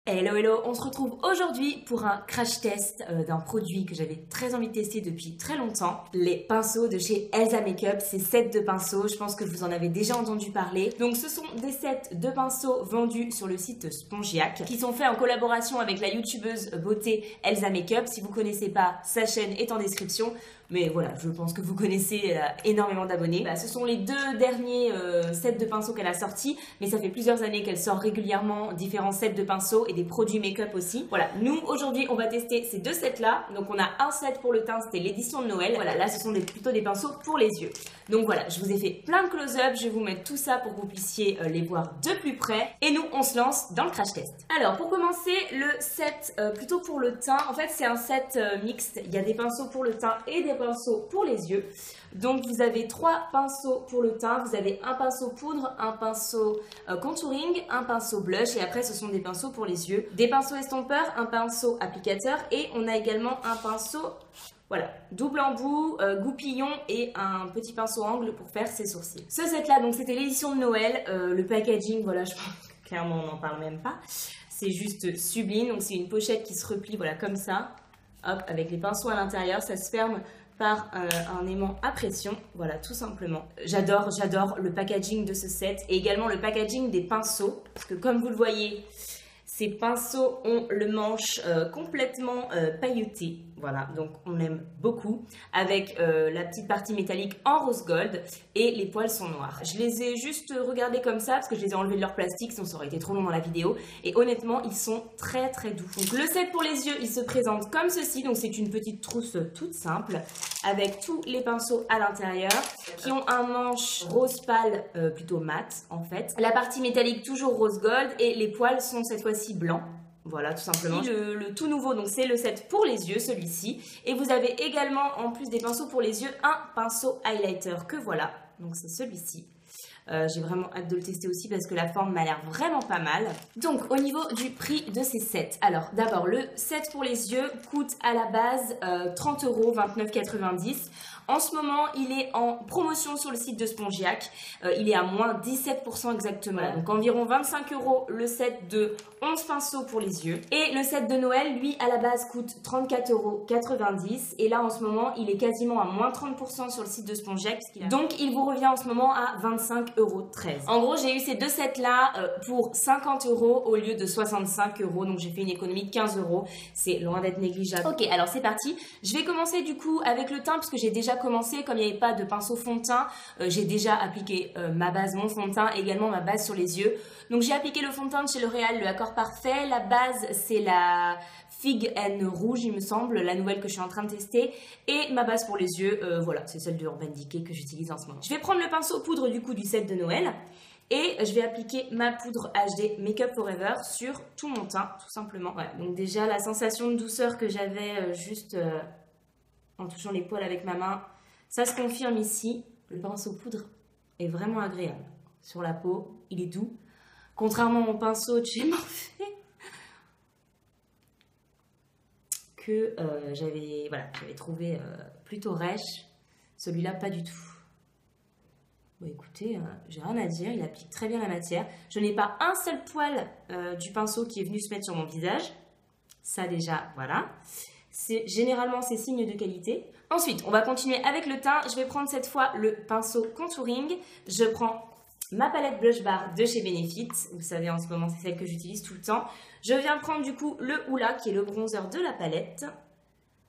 Hello hello, on se retrouve aujourd'hui pour un crash test d'un produit que j'avais très envie de tester depuis très longtemps. Les pinceaux de chez Elsa Makeup, ces sets de pinceaux, je pense que vous en avez déjà entendu parler. Donc ce sont des sets de pinceaux vendus sur le site Spongiac qui sont faits en collaboration avec la youtubeuse beauté Elsa Makeup. Si vous connaissez pas, sa chaîne est en description. Mais voilà, je pense que vous connaissez énormément d'abonnés. Bah, ce sont les deux derniers sets de pinceaux qu'elle a sortis, mais ça fait plusieurs années qu'elle sort régulièrement différents sets de pinceaux et des produits make-up aussi. Voilà, nous aujourd'hui on va tester ces deux sets là. Donc on a un set pour le teint, c'était l'édition de Noël. Voilà, là ce sont plutôt des pinceaux pour les yeux. Donc voilà, je vous ai fait plein de close-up, je vais vous mettre tout ça pour que vous puissiez les voir de plus près. Et nous on se lance dans le crash test. Alors pour commencer, le set plutôt pour le teint, en fait c'est un set mixte. Il y a des pinceaux pour le teint et des pinceaux pour les yeux. Donc vous avez trois pinceaux pour le teint, vous avez un pinceau poudre, un pinceau contouring, un pinceau blush et après ce sont des pinceaux pour les yeux. Des pinceaux estompeurs, un pinceau applicateur et on a également un pinceau, voilà, double embout, goupillon et un petit pinceau angle pour faire ses sourcils. Ce set là, donc c'était l'édition de Noël, le packaging, voilà, je pense que clairement on n'en parle même pas. C'est juste sublime, donc c'est une pochette qui se replie, voilà, comme ça. Hop, avec les pinceaux à l'intérieur, ça se ferme par un aimant à pression, voilà, tout simplement. J'adore le packaging de ce set et également le packaging des pinceaux, parce que comme vous le voyez, ces pinceaux ont le manche complètement pailleté, voilà, donc on aime beaucoup, avec la petite partie métallique en rose gold et les poils sont noirs. Je les ai juste regardés comme ça parce que je les ai enlevés de leur plastique, sinon ça aurait été trop long dans la vidéo, et honnêtement ils sont très doux. Donc le set pour les yeux, il se présente comme ceci, donc c'est une petite trousse toute simple, avec tous les pinceaux à l'intérieur, qui ont un manche rose pâle, plutôt mat en fait. La partie métallique toujours rose gold et les poils sont cette fois-ci blanc. Voilà, tout simplement. Le tout nouveau, donc c'est le set pour les yeux, celui-ci. Et vous avez également, en plus des pinceaux pour les yeux, un pinceau highlighter que voilà. Donc c'est celui-ci. J'ai vraiment hâte de le tester aussi parce que la forme m'a l'air vraiment pas mal. Donc au niveau du prix de ces sets, alors d'abord le set pour les yeux coûte à la base 30 €, 29,90 €. En ce moment il est en promotion sur le site de Spongiac, il est à moins 17% exactement, voilà. Donc environ 25 € le set de 11 pinceaux pour les yeux. Et le set de Noël, lui à la base coûte 34,90 € et là en ce moment il est quasiment à moins 30% sur le site de Spongiac, donc il vous revient en ce moment à 25,13 €. En gros, j'ai eu ces deux sets là pour 50 € au lieu de 65 €, donc j'ai fait une économie de 15 €. C'est loin d'être négligeable. Ok, alors c'est parti. Je vais commencer du coup avec le teint puisque j'ai déjà commencé. Comme il n'y avait pas de pinceau fond de teint, j'ai déjà appliqué ma base, mon fond de teint, également ma base sur les yeux. Donc j'ai appliqué le fond de teint de chez L'Oréal, le Accord Parfait. La base, c'est la Fig and Rouge, il me semble, la nouvelle que je suis en train de tester. Et ma base pour les yeux, voilà, c'est celle de Urban Decay que j'utilise en ce moment. Je vais prendre le pinceau poudre du coup du set de Noël et je vais appliquer ma poudre HD Make Up Forever sur tout mon teint, tout simplement. Ouais, donc déjà la sensation de douceur que j'avais juste en touchant les poils avec ma main, ça se confirme ici. Le pinceau poudre est vraiment agréable sur la peau, il est doux. Contrairement à mon pinceau de chez Morphe que j'avais trouvé plutôt rêche, celui-là pas du tout. Bon écoutez, j'ai rien à dire, il applique très bien la matière. Je n'ai pas un seul poil du pinceau qui est venu se mettre sur mon visage. Ça déjà, voilà. Généralement, c'est signe de qualité. Ensuite, on va continuer avec le teint. Je vais prendre cette fois le pinceau contouring. Je prends ma palette Blush Bar de chez Benefit. Vous savez, en ce moment, c'est celle que j'utilise tout le temps. Je viens prendre du coup le Hoola, qui est le bronzer de la palette.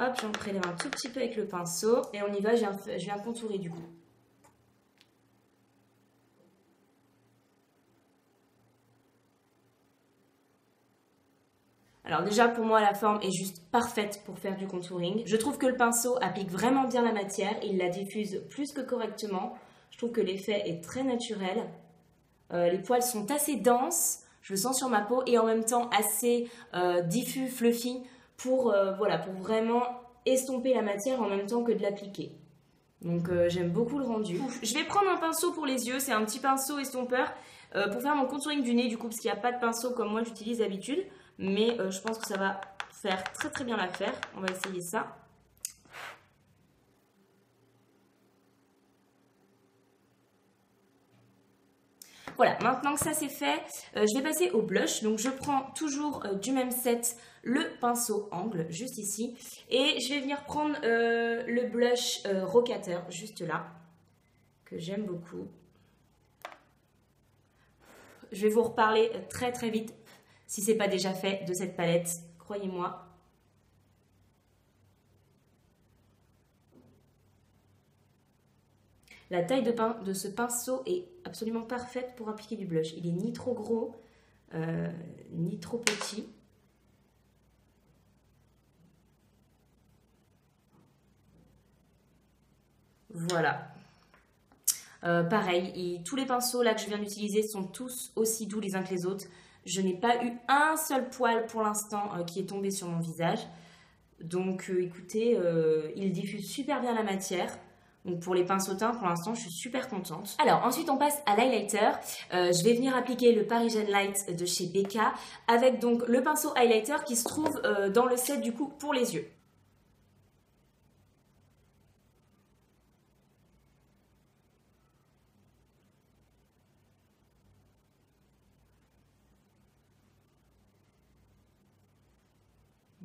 Hop, j'en prélève un tout petit peu avec le pinceau. Et on y va, je viens contourer du coup. Alors déjà pour moi la forme est juste parfaite pour faire du contouring. Je trouve que le pinceau applique vraiment bien la matière, il la diffuse plus que correctement. Je trouve que l'effet est très naturel. Les poils sont assez denses, je le sens sur ma peau, et en même temps assez diffus, fluffy pour, voilà, pour vraiment estomper la matière en même temps que de l'appliquer. Donc j'aime beaucoup le rendu. Je vais prendre un pinceau pour les yeux, c'est un petit pinceau estompeur pour faire mon contouring du nez du coup parce qu'il n'y a pas de pinceau comme moi j'utilise d'habitude. Mais je pense que ça va faire très bien l'affaire. On va essayer ça. Voilà, maintenant que ça c'est fait, je vais passer au blush. Donc je prends toujours du même set le pinceau angle, juste ici. Et je vais venir prendre le blush Rocateur, juste là, que j'aime beaucoup. Je vais vous reparler très très vite, si ce n'est pas déjà fait, de cette palette, croyez-moi. La taille de ce pinceau est absolument parfaite pour appliquer du blush. Il est ni trop gros, ni trop petit. Voilà. Pareil, tous les pinceaux là que je viens d'utiliser sont tous aussi doux les uns que les autres. Je n'ai pas eu un seul poil pour l'instant qui est tombé sur mon visage. Donc écoutez, il diffuse super bien la matière. Donc pour les pinceaux teints, pour l'instant, je suis super contente. Alors ensuite, on passe à l'highlighter. Je vais venir appliquer le Parisian Light de chez Becca avec donc le pinceau highlighter qui se trouve dans le set du coup pour les yeux.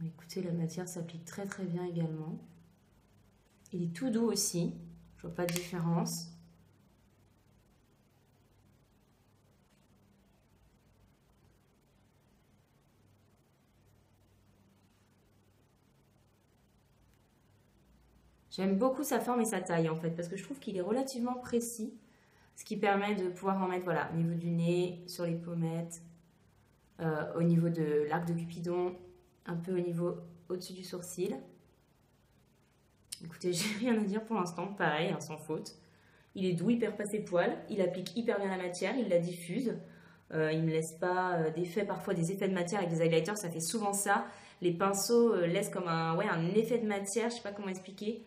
Écoutez, la matière s'applique très très bien également. Il est tout doux aussi, je vois pas de différence. J'aime beaucoup sa forme et sa taille en fait, parce que je trouve qu'il est relativement précis, ce qui permet de pouvoir en mettre voilà, au niveau du nez, sur les pommettes, au niveau de l'arc de Cupidon, un peu au niveau au-dessus du sourcil. Écoutez, j'ai rien à dire pour l'instant, pareil, hein, sans faute. Il est doux, il perd pas ses poils, il applique hyper bien la matière, il la diffuse. Il ne me laisse pas parfois des effets de matière avec des highlighters, ça fait souvent ça. Les pinceaux laissent comme un effet de matière, je sais pas comment expliquer.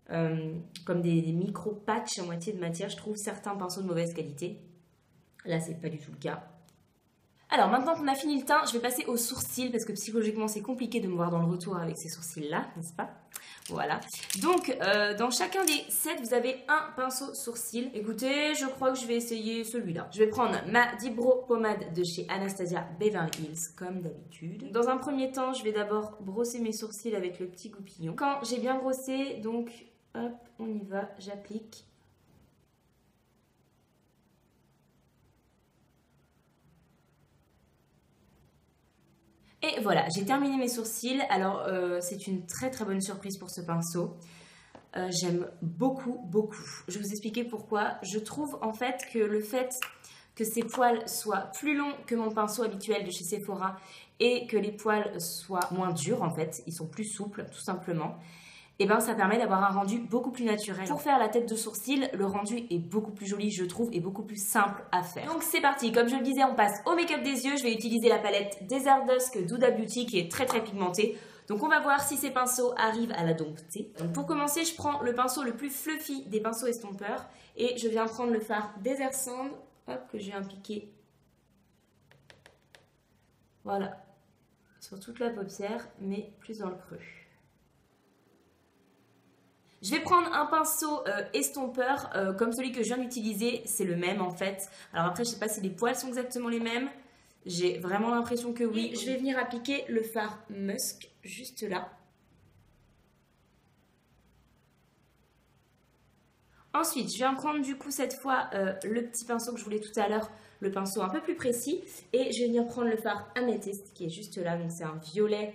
Comme des micro-patchs à moitié de matière, je trouve certains pinceaux de mauvaise qualité. Là, c'est pas du tout le cas. Alors maintenant qu'on a fini le teint, je vais passer aux sourcils parce que psychologiquement c'est compliqué de me voir dans le retour avec ces sourcils là, n'est-ce pas? Voilà. Donc dans chacun des sets vous avez un pinceau sourcil. Écoutez, je crois que je vais essayer celui-là. Je vais prendre ma Deep Brow pommade de chez Anastasia Beverly Hills comme d'habitude. Dans un premier temps, je vais d'abord brosser mes sourcils avec le petit goupillon. Quand j'ai bien brossé, donc hop, on y va, j'applique. Et voilà, j'ai terminé mes sourcils. Alors, c'est une très très bonne surprise pour ce pinceau. J'aime beaucoup, beaucoup. Je vais vous expliquer pourquoi. Je trouve en fait que ces poils soient plus longs que mon pinceau habituel de chez Sephora et que les poils soient moins durs en fait. Ils sont plus souples, tout simplement. Et ben ça permet d'avoir un rendu beaucoup plus naturel. Pour faire la tête de sourcil, le rendu est beaucoup plus joli, je trouve, et beaucoup plus simple à faire. Donc c'est parti, comme je le disais, on passe au make-up des yeux. Je vais utiliser la palette Desert Dusk d'Huda Beauty qui est très très pigmentée. Donc on va voir si ces pinceaux arrivent à la dompter. Donc pour commencer, je prends le pinceau le plus fluffy des pinceaux estompeurs et je viens prendre le fard Desert Sand, hop, que j'ai impliqué. Voilà, sur toute la paupière, mais plus dans le creux. Je vais prendre un pinceau estompeur comme celui que je viens d'utiliser, c'est le même en fait. Alors après je ne sais pas si les poils sont exactement les mêmes, j'ai vraiment l'impression que oui. Et je vais venir appliquer le fard Musk juste là. Ensuite je viens prendre du coup cette fois le petit pinceau que je voulais tout à l'heure, le pinceau un peu plus précis. Et je vais venir prendre le fard Amethyst qui est juste là, donc c'est un violet.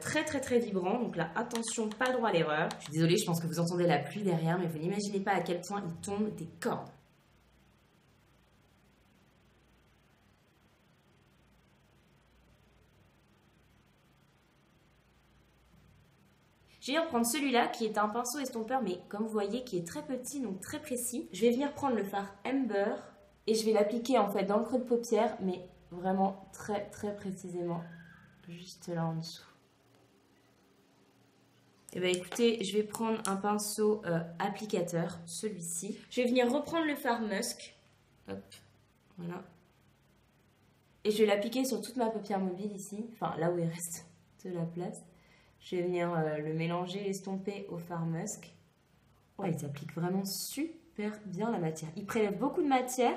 Très très très vibrant, donc là attention, pas droit à l'erreur. Je suis désolée, je pense que vous entendez la pluie derrière, mais vous n'imaginez pas à quel point il tombe des cordes. Je vais venir prendre celui-là qui est un pinceau estompeur, mais comme vous voyez qui est très petit, donc très précis. Je vais venir prendre le fard Amber et je vais l'appliquer en fait dans le creux de paupière, mais vraiment très très précisément, juste là en dessous. Et bien écoutez, je vais prendre un pinceau applicateur, celui-ci. Je vais venir reprendre le fard Musk. Hop, voilà. Et je vais l'appliquer sur toute ma paupière mobile ici, enfin là où il reste de la place. Je vais venir le mélanger, l'estomper au fard Musk. Ouais, il s'applique vraiment super bien la matière. Il prélève beaucoup de matière,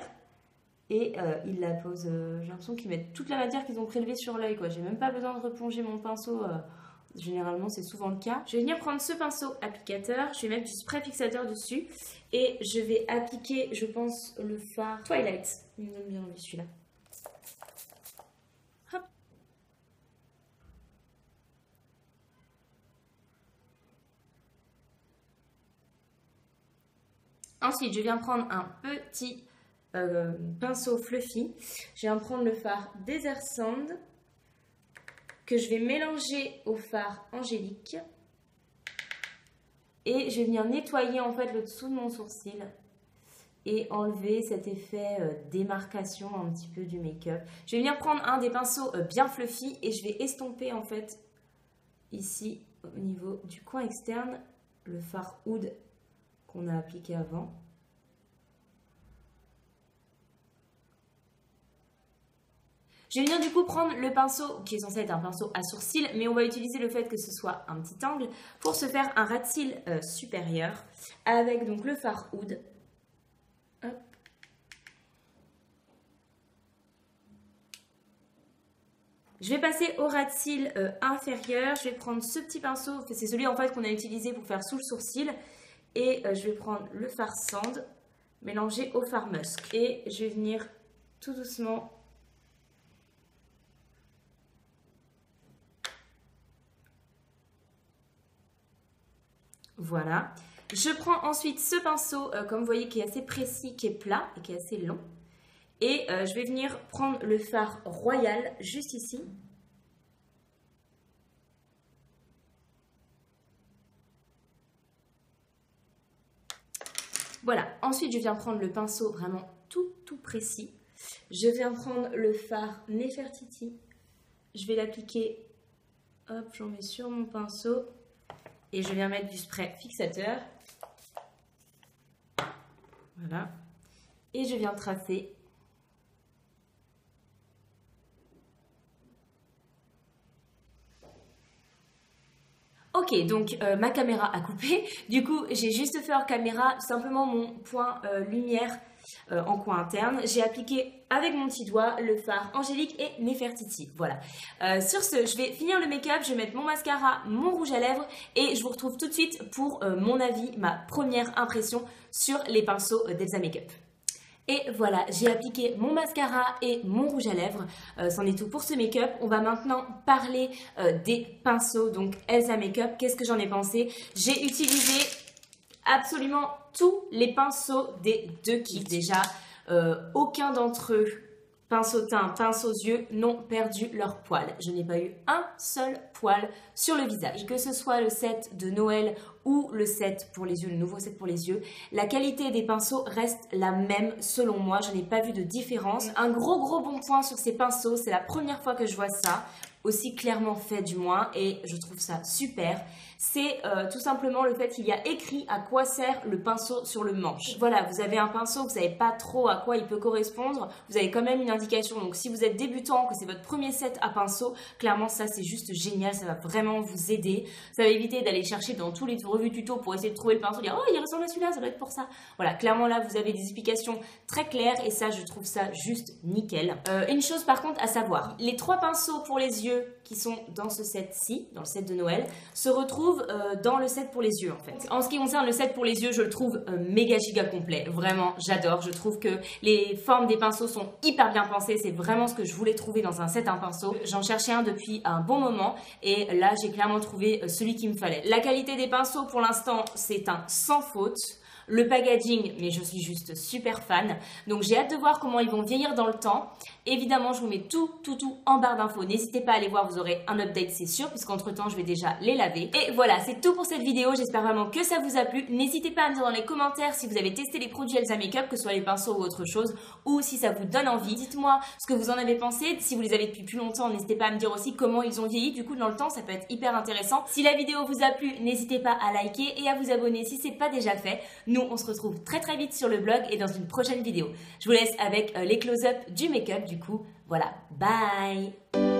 et ils la posent, j'ai l'impression qu'ils mettent toute la matière qu'ils ont prélevée sur l'œil, quoi. J'ai même pas besoin de replonger mon pinceau, généralement c'est souvent le cas. Je vais venir prendre ce pinceau applicateur, je vais mettre du spray fixateur dessus et je vais appliquer, je pense, le fard Twilight. Il me donne bien envie celui-là. Hop. Ensuite, je viens prendre un petit pinceau fluffy. Je viens prendre le fard Desert Sand que je vais mélanger au fard Angélique. Et je vais venir nettoyer en fait le dessous de mon sourcil et enlever cet effet démarcation un petit peu du make-up. Je vais venir prendre un des pinceaux bien fluffy et je vais estomper en fait ici au niveau du coin externe le fard Oud qu'on a appliqué avant. Je vais venir du coup prendre le pinceau qui est censé être un pinceau à sourcils, mais on va utiliser le fait que ce soit un petit angle pour se faire un ras de cils supérieur avec donc le fard Oud. Hop. Je vais passer au ras de cils inférieur. Je vais prendre ce petit pinceau, c'est celui en fait qu'on a utilisé pour faire sous le sourcil, et je vais prendre le fard Sand mélangé au fard Musk et je vais venir tout doucement . Voilà. Je prends ensuite ce pinceau, comme vous voyez, qui est assez précis, qui est plat et qui est assez long. Et je vais venir prendre le fard Royal juste ici. Voilà. Ensuite, je viens prendre le pinceau vraiment tout précis. Je viens prendre le fard Nefertiti. Je vais l'appliquer. Hop, j'en mets sur mon pinceau. Et je viens mettre du spray fixateur. Voilà. Et je viens tracer. Ok, donc ma caméra a coupé. Du coup, j'ai juste fait hors caméra simplement mon point lumière en coin interne. J'ai appliqué avec mon petit doigt le fard Angélique et Nefertiti. Voilà. Sur ce, je vais finir le make-up, je vais mettre mon mascara, mon rouge à lèvres et je vous retrouve tout de suite pour mon avis, ma première impression sur les pinceaux d'Elsa Makeup. Et voilà, j'ai appliqué mon mascara et mon rouge à lèvres. C'en est tout pour ce make-up. On va maintenant parler des pinceaux. Donc Elsa Makeup, qu'est-ce que j'en ai pensé? J'ai utilisé absolument tous les pinceaux des deux kits. Déjà, aucun d'entre eux, pinceau teint, pinceau yeux, n'ont perdu leur poil. Je n'ai pas eu un seul poil sur le visage. Que ce soit le set de Noël ou le set pour les yeux, le nouveau set pour les yeux, la qualité des pinceaux reste la même selon moi. Je n'ai pas vu de différence. Un gros bon point sur ces pinceaux, c'est la première fois que je vois ça, aussi clairement fait du moins, et je trouve ça super. C'est tout simplement le fait qu'il y a écrit à quoi sert le pinceau sur le manche. Voilà, vous avez un pinceau, vous savez pas trop à quoi il peut correspondre, vous avez quand même une indication. Donc si vous êtes débutant, que c'est votre premier set à pinceau, clairement ça c'est juste génial, ça va vraiment vous aider. Ça va éviter d'aller chercher dans tous les revues tuto pour essayer de trouver le pinceau, dire oh il ressemble à celui-là, ça doit être pour ça. Voilà, clairement là vous avez des explications très claires et ça je trouve ça juste nickel. Une chose par contre à savoir, les 3 pinceaux pour les yeux qui sont dans ce set-ci, dans le set de Noël, se retrouvent dans le set pour les yeux en fait. En ce qui concerne le set pour les yeux, je le trouve méga giga complet. Vraiment, j'adore. Je trouve que les formes des pinceaux sont hyper bien pensées. C'est vraiment ce que je voulais trouver dans un set à pinceau. J'en cherchais un depuis un bon moment et là, j'ai clairement trouvé celui qu'il me fallait. La qualité des pinceaux pour l'instant, c'est un sans faute. Le packaging, mais je suis juste super fan. Donc j'ai hâte de voir comment ils vont vieillir dans le temps. Évidemment, je vous mets tout en barre d'infos. N'hésitez pas à aller voir, vous aurez un update, c'est sûr, puisqu'entre temps, je vais déjà les laver. Et voilà, c'est tout pour cette vidéo. J'espère vraiment que ça vous a plu. N'hésitez pas à me dire dans les commentaires si vous avez testé les produits Elsa Makeup, que ce soit les pinceaux ou autre chose, ou si ça vous donne envie. Dites-moi ce que vous en avez pensé. Si vous les avez depuis plus longtemps, n'hésitez pas à me dire aussi comment ils ont vieilli. Du coup, dans le temps, ça peut être hyper intéressant. Si la vidéo vous a plu, n'hésitez pas à liker et à vous abonner si c'est pas déjà fait. Nous, on se retrouve très vite sur le blog et dans une prochaine vidéo. Je vous laisse avec les close-up du make-up du coup. Voilà, bye!